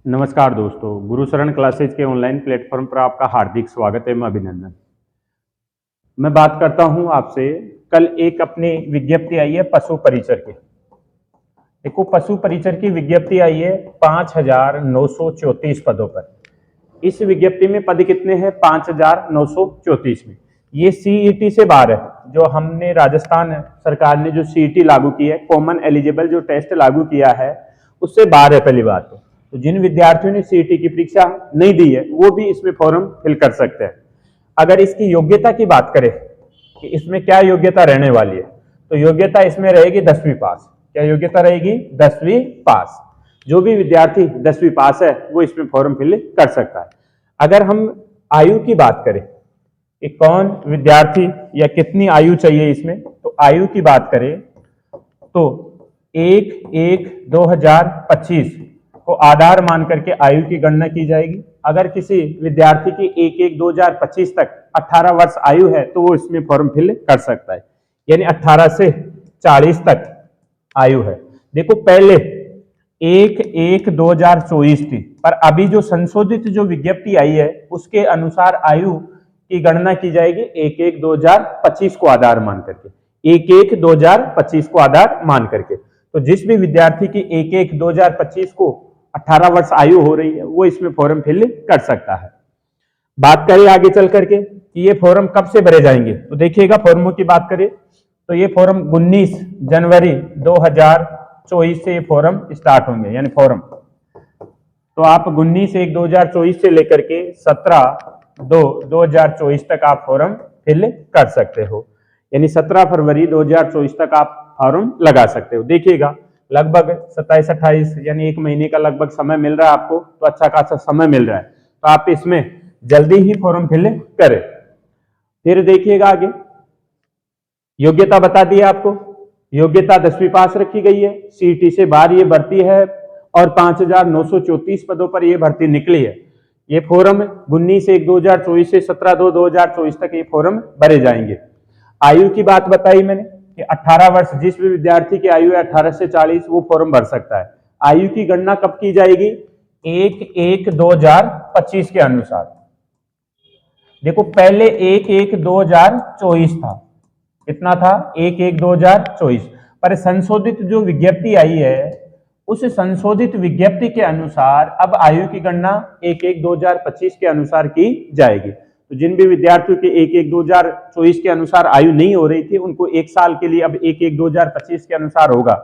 नमस्कार दोस्तों, गुरुशरण क्लासेज के ऑनलाइन प्लेटफॉर्म पर आपका हार्दिक स्वागत है। मैं अभिनंदन। मैं बात करता हूं आपसे। कल एक अपनी विज्ञप्ति आई है पशु परिचर की। देखो, पशु परिचर की विज्ञप्ति आई है 5,934 पदों पर। इस विज्ञप्ति में पद कितने हैं? 5,934 में। ये सीईटी से बाहर है। जो हमने राजस्थान सरकार ने जो सीईटी लागू की है, कॉमन एलिजिबल जो टेस्ट लागू किया है, उससे बाहर है। पहली बात तो जिन विद्यार्थियों ने सीईटी की परीक्षा नहीं दी है वो भी इसमें फॉर्म फिल कर सकते हैं। अगर इसकी योग्यता की बात करें कि इसमें क्या योग्यता रहने वाली है, तो योग्यता इसमें रहेगी 10वीं पास। क्या योग्यता रहेगी? 10वीं पास। जो भी विद्यार्थी 10वीं पास है वो इसमें फॉर्म फिल कर सकता है। अगर हम आयु की बात करें कि कौन विद्यार्थी या कितनी आयु चाहिए इसमें, तो आयु की बात करें तो 1/1/2025 को आधार मान करके आयु की गणना की जाएगी। अगर किसी विद्यार्थी की 1/1/2025 तक 18 वर्ष आयु है तो वो इसमें फॉर्म फिल कर सकता है, यानी 18 से 40 तक आयु है। देखो, पहले 1/1/2024 थी, पर अभी जो संशोधित जो विज्ञप्ति आई है उसके अनुसार आयु की गणना की जाएगी 1/1/2025 को आधार मान करके। 1/1/2025 को आधार मान करके तो जिस भी विद्यार्थी की 1/1/2025 को 18 वर्ष आयु हो रही है वो इसमें फॉर्म फिल कर सकता है। बात करें आगे चल करके कि ये फॉर्म कब से भरे जाएंगे, तो देखिएगा, फॉर्मों की बात करें तो ये फॉर्म 19 जनवरी 2024 से ये फॉर्म स्टार्ट होंगे। यानी फॉर्म तो आप 19/1/2024 से लेकर के 17/2/2024 तक आप फॉर्म फिल कर सकते हो। यानी 17 फरवरी 2024 तक आप फॉर्म लगा सकते हो। देखिएगा, लगभग 27-28 यानी एक महीने का लगभग समय मिल रहा है आपको, तो अच्छा खासा समय मिल रहा है, तो आप इसमें जल्दी ही फॉर्म फिल करें। फिर देखिएगा आगे, योग्यता बता दी आपको। योग्यता 10वीं पास रखी गई है। सीईटी से बाहर ये भर्ती है और 5,934 पदों पर यह भर्ती निकली है। ये फॉर्म 19/1/2024 से 17/2/2024 तक ये फॉर्म भरे जाएंगे। आयु की बात बताई मैंने कि 18 वर्ष, जिस भी विद्यार्थी की आयु है 18 से 40 वो फॉर्म भर सकता है। आयु की गणना कब की जाएगी? 1/1/2025 के अनुसार। देखो, पहले 1/1/2024 था। कितना था? 1/1/2024। पर संशोधित जो विज्ञप्ति आई है उस संशोधित विज्ञप्ति के अनुसार अब आयु की गणना 1/1/2025 के अनुसार की जाएगी। तो जिन भी विद्यार्थियों के 1/1/2024 के अनुसार आयु नहीं हो रही थी उनको एक साल के लिए अब 1/1/2025 के अनुसार होगा।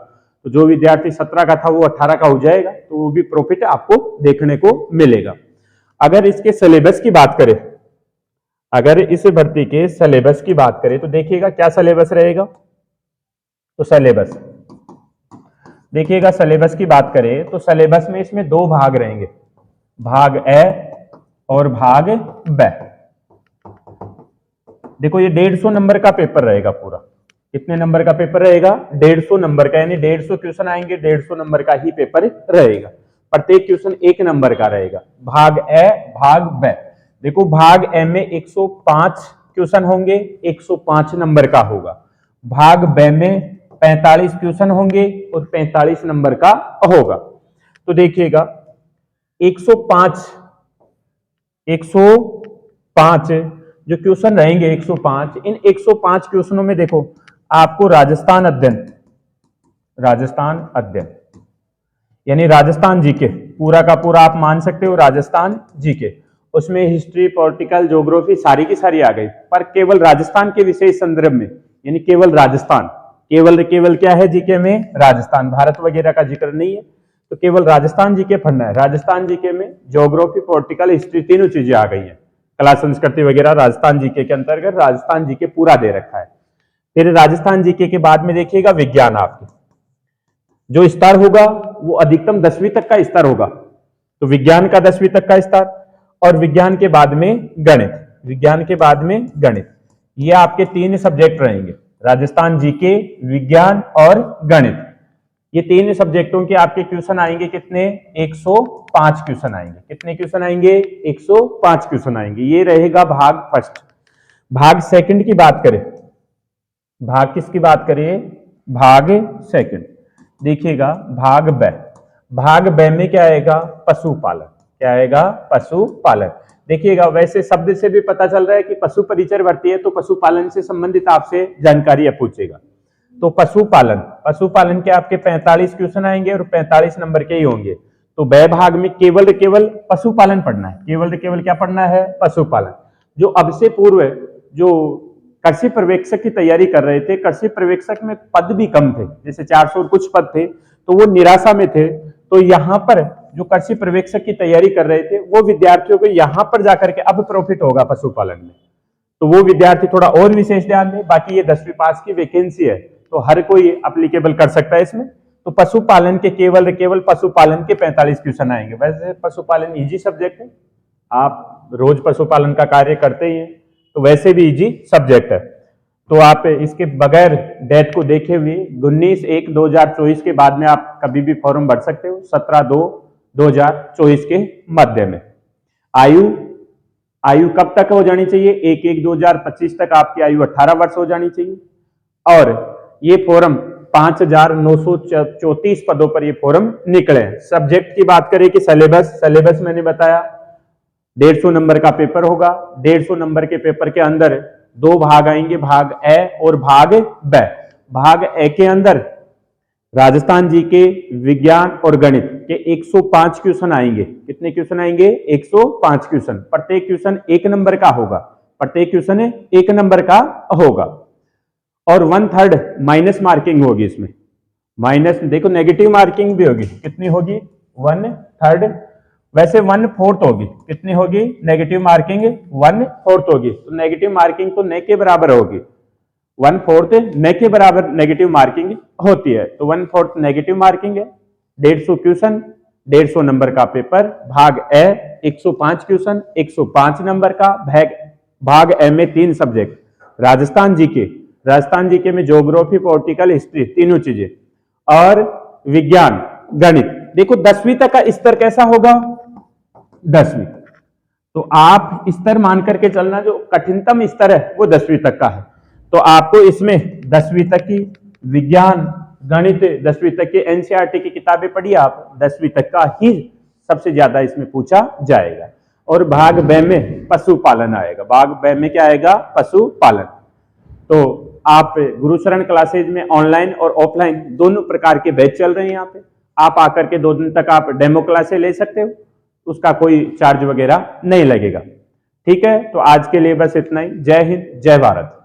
तो जो विद्यार्थी 17 का था वो 18 का हो जाएगा, तो वो भी प्रॉफिट आपको देखने को मिलेगा। अगर इसके सिलेबस की बात करें, अगर इस भर्ती के सिलेबस की बात करें तो देखिएगा क्या सिलेबस रहेगा। तो सिलेबस देखिएगा, सिलेबस की बात करें तो सिलेबस में इसमें दो भाग रहेंगे, भाग ए और भाग ब। देखो, ये 150 नंबर का पेपर रहेगा पूरा। कितने नंबर का पेपर रहेगा? 150 नंबर का, यानी 150 क्वेश्चन आएंगे, 150 नंबर का ही पेपर रहेगा। प्रत्येक क्वेश्चन 1 नंबर का रहेगा। भाग ए, भाग ब। देखो, भाग ए में 105 क्वेश्चन होंगे, 105 नंबर का होगा। भाग ब में 45 क्वेश्चन होंगे और 45 नंबर का होगा। तो देखिएगा, 105 जो क्वेश्चन रहेंगे 105, इन 105 क्वेश्चनों में देखो आपको राजस्थान अध्ययन यानी राजस्थान जीके पूरा का पूरा आप मान सकते हो। राजस्थान जीके, उसमें हिस्ट्री, पॉलिटिकल, ज्योग्राफी सारी की सारी आ गई, पर केवल राजस्थान के विशेष संदर्भ में, यानी केवल राजस्थान, केवल क्या है जीके में? राजस्थान। भारत वगैरह का जिक्र नहीं है, तो केवल राजस्थान जीके पढ़ना है। राजस्थान जीके में ज्योग्राफी, पॉलिटिकल, हिस्ट्री तीनों चीजें आ गई हैं। कला संस्कृति वगैरह राजस्थान जीके के अंतर्गत राजस्थान जीके पूरा दे रखा है। फिर राजस्थान जीके के बाद में देखिएगा विज्ञान। आपके जो स्तर होगा वो अधिकतम 10वीं तक का स्तर होगा, तो विज्ञान का 10वीं तक का स्तर, और विज्ञान के बाद में गणित। ये आपके 3 सब्जेक्ट रहेंगे, राजस्थान जीके, विज्ञान और गणित। ये 3 सब्जेक्टों के आपके क्वेश्चन आएंगे कितने? 105 क्वेश्चन आएंगे। कितने क्वेश्चन आएंगे? 105 क्वेश्चन आएंगे। ये रहेगा भाग फर्स्ट। भाग सेकंड की बात करें, भाग किसकी बात करें? भाग सेकंड। देखिएगा, भाग ब। भाग ब में क्या आएगा, पशुपालन। क्या आएगा, पशुपालन। देखिएगा वैसे शब्द से भी पता चल रहा है कि पशु परिचर वर्ती है, तो पशुपालन से संबंधित आपसे जानकारी पूछेगा। तो पशुपालन, पशुपालन के आपके 45 क्वेश्चन आएंगे और 45 नंबर के ही होंगे। तो ब भाग में केवल पशुपालन पढ़ना है, केवल क्या पढ़ना है, पशुपालन। जो अब से पूर्व जो कृषि पर्यवेक्षक की तैयारी कर रहे थे, कृषि पर्यवेक्षक में पद भी कम थे, जैसे 400 और कुछ पद थे, तो वो निराशा में थे। तो यहाँ पर जो कृषि पर्यवेक्षक की तैयारी कर रहे थे वो विद्यार्थियों को यहाँ पर जाकर के अब प्रॉफिट होगा पशुपालन में, तो वो विद्यार्थी थोड़ा और विशेष ध्यान दें। बाकी ये 10वीं पास की वैकेंसी है, तो हर कोई अप्लीकेबल कर सकता है इसमें। तो पशुपालन के केवल पशुपालन के 45 क्वेश्चन आएंगे। वैसे पशुपालन इजी सब्जेक्ट है, आप रोज पशुपालन का कार्य करते ही हैं, तो वैसे भी इजी सब्जेक्ट है। तो आप इसके बगैर डेट को देखे हुए 19/1/2024 के बाद में आप कभी भी फॉर्म भर सकते हो, 17/2/2024 के मध्य में। आयु कब तक हो जानी चाहिए, 1/1/2025 तक आपकी आयु 18 वर्ष हो जानी चाहिए। और ये फॉर्म 5,934 पदों पर ये फॉर्म निकले। सब्जेक्ट की बात करें कि सिलेबस मैंने बताया 150 नंबर का पेपर होगा। 150 नंबर के पेपर के अंदर दो भाग आएंगे, भाग ए और भाग ब। भाग ए के अंदर राजस्थान जी के विज्ञान और गणित के 105 क्वेश्चन आएंगे। कितने क्वेश्चन आएंगे, 105 क्वेश्चन। प्रत्येक क्वेश्चन 1 नंबर का होगा, प्रत्येक क्वेश्चन 1 नंबर का होगा। और 1/3 माइनस मार्किंग होगी इसमें, माइनस देखो नेगेटिव मार्किंग भी होगी। कितनी होगी, 1/3। वैसे 1/4 होगी। कितनी होगी, नेगेटिव मार्किंग 1/4 होगी। तो नेगेटिव मार्किंग तो न के बराबर होगी, 1/4 न के बराबर नेगेटिव मार्किंग होती है। तो 1/4 नेगेटिव मार्किंग है। 150 क्वेश्चन, 150 नंबर का पेपर। भाग ए 105 क्वेश्चन, 105 नंबर का। भाग ए में 3 सब्जेक्ट, राजस्थान जीके में ज्योग्राफी, पॉलिटिकल, हिस्ट्री, तीनों चीजें, और विज्ञान, गणित। देखो 10वीं तक का स्तर कैसा होगा, 10वीं। तो आप स्तर मान करके चलना, जो कठिनतम स्तर है वो 10वीं तक का है। तो आपको इसमें 10वीं तक की विज्ञान, गणित, 10वीं तक की एनसीईआरटी की किताबें पढ़िए आप, 10वीं तक का ही सबसे ज्यादा इसमें पूछा जाएगा। और भाग ब में पशुपालन आएगा। भाग ब में क्या आएगा, पशुपालन। तो आप गुरुशरण क्लासेज में ऑनलाइन और ऑफलाइन दोनों प्रकार के बैच चल रहे हैं। यहाँ पे आप आकर के 2 दिन तक आप डेमो क्लासेज ले सकते हो, उसका कोई चार्ज वगैरह नहीं लगेगा। ठीक है, तो आज के लिए बस इतना ही। जय हिंद, जय भारत।